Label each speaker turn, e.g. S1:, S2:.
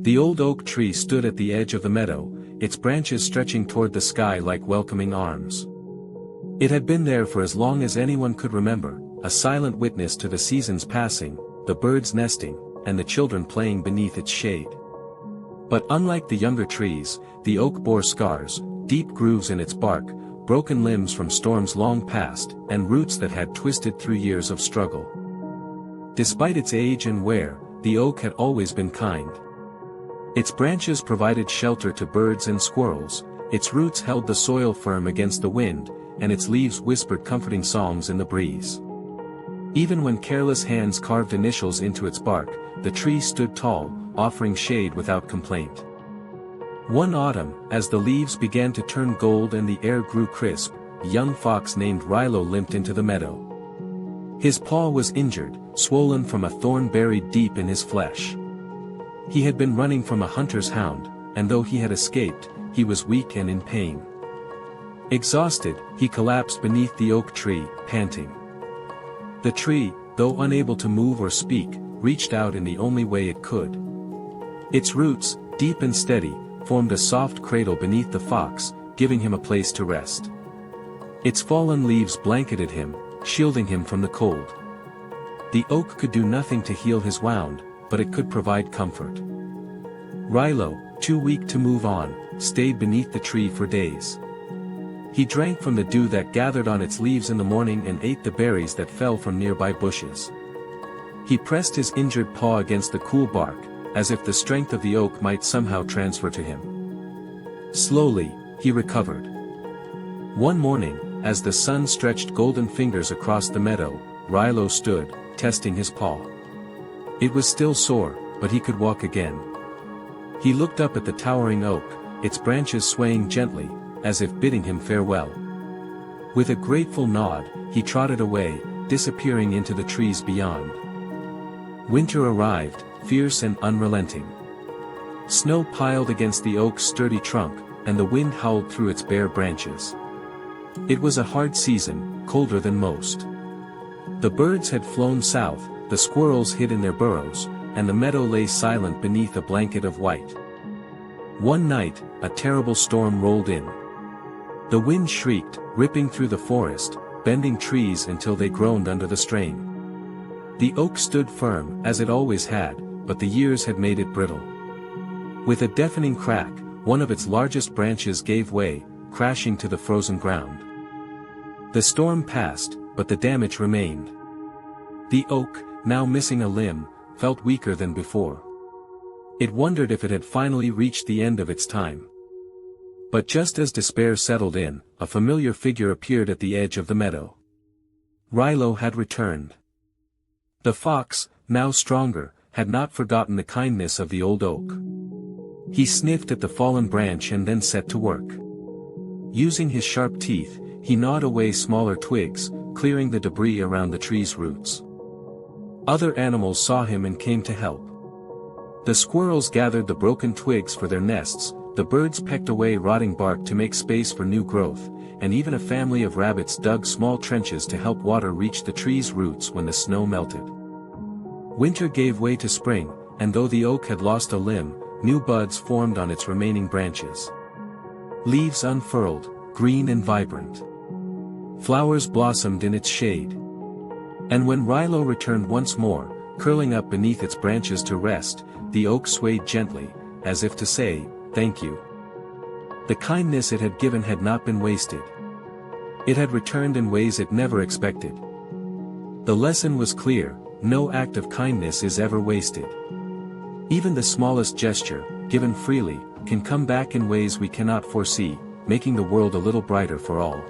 S1: The old oak tree stood at the edge of the meadow, its branches stretching toward the sky like welcoming arms. It had been there for as long as anyone could remember, a silent witness to the seasons passing, the birds nesting, and the children playing beneath its shade. But unlike the younger trees, the oak bore scars, deep grooves in its bark, broken limbs from storms long past, and roots that had twisted through years of struggle. Despite its age and wear, the oak had always been kind. Its branches provided shelter to birds and squirrels, its roots held the soil firm against the wind, and its leaves whispered comforting songs in the breeze. Even when careless hands carved initials into its bark, the tree stood tall, offering shade without complaint. One autumn, as the leaves began to turn gold and the air grew crisp, a young fox named Rilo limped into the meadow. His paw was injured, swollen from a thorn buried deep in his flesh. He had been running from a hunter's hound, and though he had escaped, he was weak and in pain. Exhausted, he collapsed beneath the oak tree, panting. The tree, though unable to move or speak, reached out in the only way it could. Its roots, deep and steady, formed a soft cradle beneath the fox, giving him a place to rest. Its fallen leaves blanketed him, shielding him from the cold. The oak could do nothing to heal his wound, but it could provide comfort. Rilo, too weak to move on, stayed beneath the tree for days. He drank from the dew that gathered on its leaves in the morning and ate the berries that fell from nearby bushes. He pressed his injured paw against the cool bark, as if the strength of the oak might somehow transfer to him. Slowly, he recovered. One morning, as the sun stretched golden fingers across the meadow, Rilo stood, testing his paw. It was still sore, but he could walk again. He looked up at the towering oak, its branches swaying gently, as if bidding him farewell. With a grateful nod, he trotted away, disappearing into the trees beyond. Winter arrived, fierce and unrelenting. Snow piled against the oak's sturdy trunk, and the wind howled through its bare branches. It was a hard season, colder than most. The birds had flown south, the squirrels hid in their burrows, and the meadow lay silent beneath a blanket of white. One night, a terrible storm rolled in. The wind shrieked, ripping through the forest, bending trees until they groaned under the strain. The oak stood firm, as it always had, but the years had made it brittle. With a deafening crack, one of its largest branches gave way, crashing to the frozen ground. The storm passed, but the damage remained. The oak, now missing a limb, felt weaker than before. It wondered if it had finally reached the end of its time. But just as despair settled in, a familiar figure appeared at the edge of the meadow. Rilo had returned. The fox, now stronger, had not forgotten the kindness of the old oak. He sniffed at the fallen branch and then set to work. Using his sharp teeth, he gnawed away smaller twigs, clearing the debris around the tree's roots. Other animals saw him and came to help. The squirrels gathered the broken twigs for their nests, the birds pecked away rotting bark to make space for new growth, and even a family of rabbits dug small trenches to help water reach the tree's roots when the snow melted. Winter gave way to spring, and though the oak had lost a limb, new buds formed on its remaining branches. Leaves unfurled, green and vibrant. Flowers blossomed in its shade. And when Rilo returned once more, curling up beneath its branches to rest, the oak swayed gently, as if to say, "Thank you." The kindness it had given had not been wasted. It had returned in ways it never expected. The lesson was clear: no act of kindness is ever wasted. Even the smallest gesture, given freely, can come back in ways we cannot foresee, making the world a little brighter for all.